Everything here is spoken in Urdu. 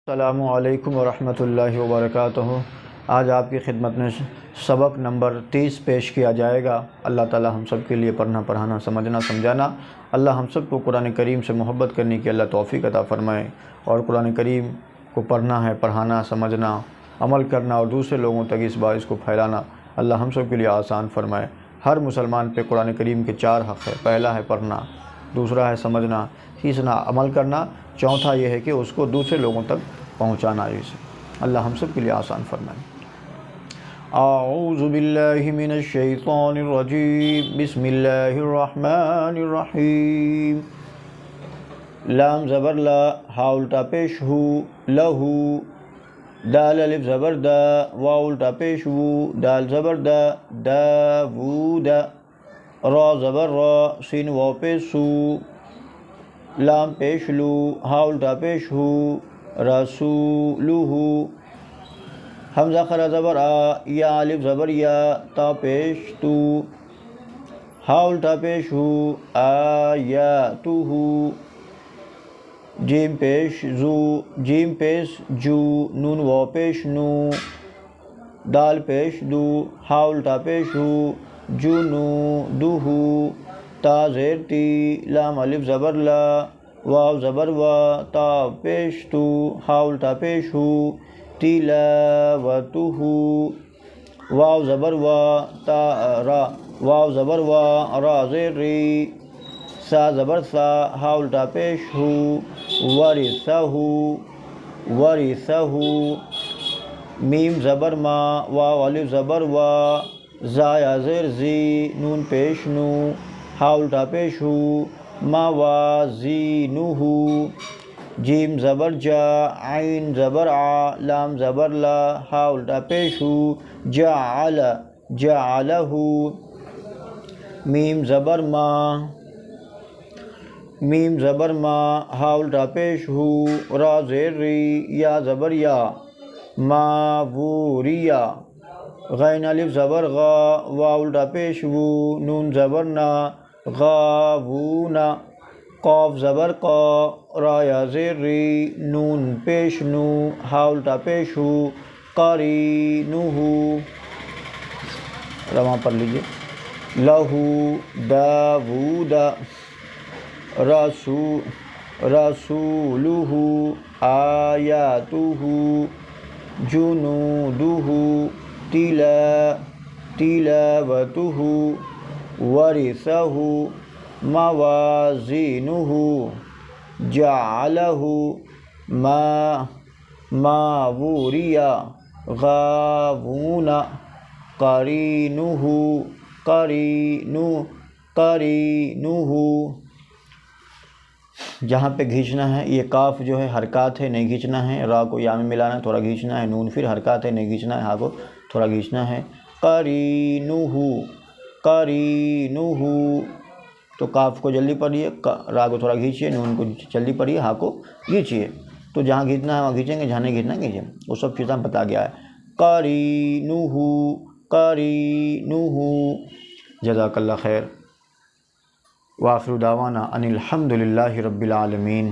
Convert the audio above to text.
السلام علیکم ورحمۃ اللہ وبرکاتہ۔ آج آپ کی خدمت میں سبق نمبر 30 پیش کیا جائے گا۔ اللہ تعالی ہم سب کے لیے پڑھنا پڑھانا سمجھنا سمجھانا، اللہ ہم سب کو قرآن کریم سے محبت کرنے کی اللہ توفیق عطا فرمائے، اور قرآن کریم کو پڑھنا ہے، پڑھانا، سمجھنا، عمل کرنا اور دوسرے لوگوں تک اس بات کو پھیلانا اللہ ہم سب کے لیے آسان فرمائے۔ ہر مسلمان پہ قرآن کریم کے 4 حق ہے۔ پہلا ہے پڑھنا، دوسرا ہے سمجھنا، تیسرا عمل کرنا، چوتھا یہ ہے کہ اس کو دوسرے لوگوں تک پہنچانا۔ اسے اللہ ہم سب کے لیے آسان فرمائے۔ اعوذ باللہ من الشیطان الرجیم، بسم اللہ الرحمن الرحیم۔ لام زبر لا، ہا الٹا پیش ہو، لہو، دال الف زبر دا، واو الٹا پیش وو، دال زبر دا، داوود، را زبر را، سین واو پیش سو، لام پیش لو، ہا الٹا پیش ہو، رسولہ، حمزہ خرا زبر آ، یا الف زبر یا، تا پیش تو، ہا الٹا پیش ہو، آیاتہ، جیم پیش زو، جیم پیش جو، نون واو پیش نو، دال پیش دو، ہا الٹا پیش ہو، جنودہ، تا زیر تی، لام الف زبر لا، واو زبر وا، تا پیش تو، ہا الٹا پیش ہو، تلاوتہ، واو زبر وا، تا را، واو زبر وا، را زیر ری، سا زبر سا، ہا الٹا پیش ہو، ورثہ، ورثہ، میم زبر ما، واو الف زبر وا، زایا زیر زی، نون پیش نو، ہا الٹا پیش ہو، موازینہ، جیم زبر جا، عین زبر ع، لام زبر لا، ہا الٹا پیش ہو، جعل، جعلہ، میم زبر ما، میم زبر ما، ہا الٹا پیش ہو، را زیر ری، یا زبر یا، ماوریا، غین الف زبر غا، واو الٹا پیش وو، نون زبر نا، غاوونا، قاف زبر قا، را یا زیر ری، نون پیش نو، ہا الٹا پیش ہو، قرینہ، رواں پڑھ لیجئے، لہو، داوود، رسولہ، آیاتہ، جنودہ، تلاوتہ، ورثہ، موازینہ، جعلہ، ماوریا، غاوون، قرینہ، قرینہ۔ جہاں پہ کھینچنا ہے، یہ کاف جو ہے حرکات ہے، نہیں کھینچنا ہے، را کو یا میں ملانا ہے، تھوڑا کھینچنا ہے، نون پھر حرکات ہے، نہیں کھینچنا ہے، ہا کو تھوڑا کھینچنا ہے، قرینہ، قرینہ، تو کاف کو جلدی پڑھیے، را کو تھوڑا کھینچیے، نون کو جلدی پڑھیے، ہا کو کھینچیے، تو جہاں کھینچنا ہے وہاں کھینچیں گے، جہاں نہیں کھینچنا کھینچیں، وہ سب چیزیں بتا گیا ہے۔ قرینہ، قرینہ، جزاک اللہ خیر، وآخر دعوانا ان الحمد للہ رب العالمین۔